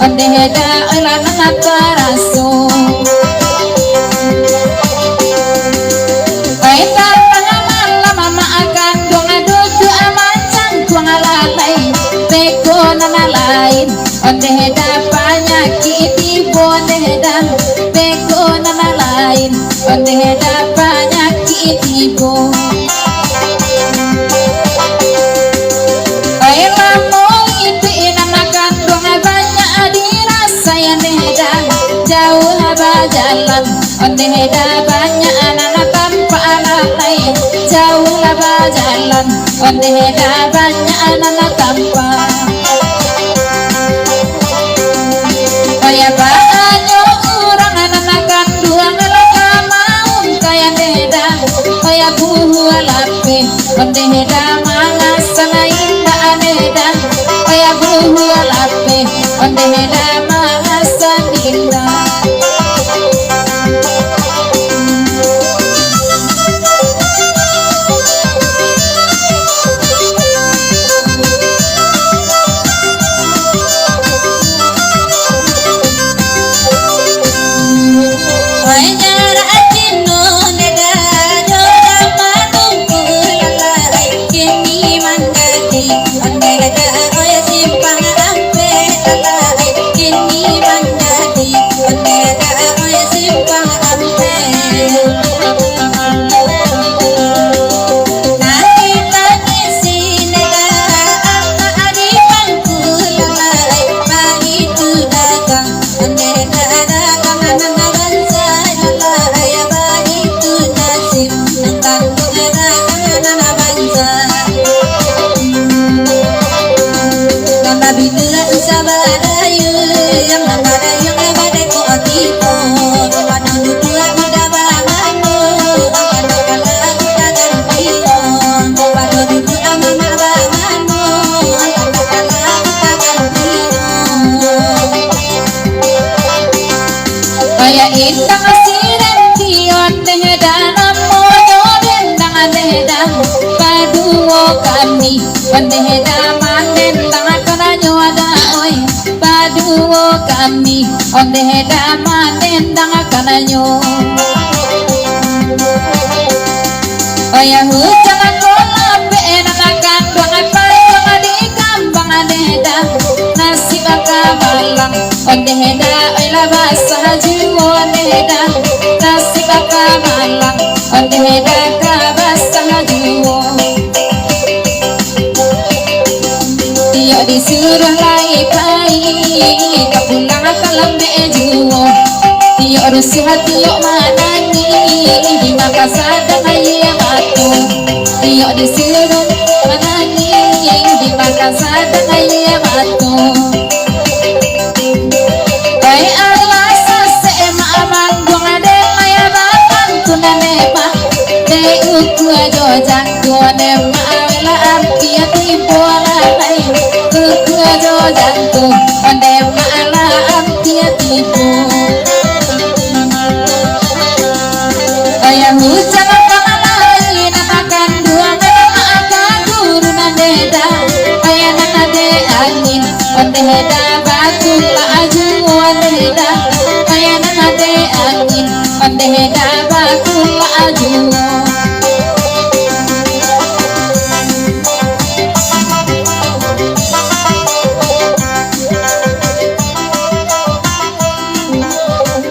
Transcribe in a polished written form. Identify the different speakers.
Speaker 1: onde heda ila nataraso aita pangamal mama akan dong adudu amancang tuang alalay teko nanalain onde heda panyakit ibu onde heda teko nanalain onde heda panyakit ibu jalan onde heda banyak anak tanpa anak lain jauh lah jalan onde heda banyak anak tanpa kaya banyak orang anak kandungan laka maun kaya heda kaya buhu alape onde heda mangasang indah aneda kaya buhu alape onde heda mangasang indah kaya intang asiran kion teheda namo yoden dangan teheda paduo kami ondeheda manen dangan kananyo ada oi paduo kami ondeheda manen dangan kananyo kaya hujan kola beena nakan dangan panjang di kambang adeheda nasib akabalang ondeheda ila basah jiwa ondeheda nasib akabalang ondeheda kabasah jiwa dia disuruh lai pai kapulang kalam bejuwo dia urusi hati yuk manangi di Makassar dan ayah batu dia disuruh manangi di Makassar dan ayah batu kay Allah sase maaman gong ade maya bapan tunanepa de uku ajo janggo ne maala artia tipu alai uku ajo janggo ande maala artia tipu kaya hujan pangalai namakan dua namakan guru naneda kaya nanade angin ande heda batu la aju ande heda kaya nanade angin ande heda batu la aju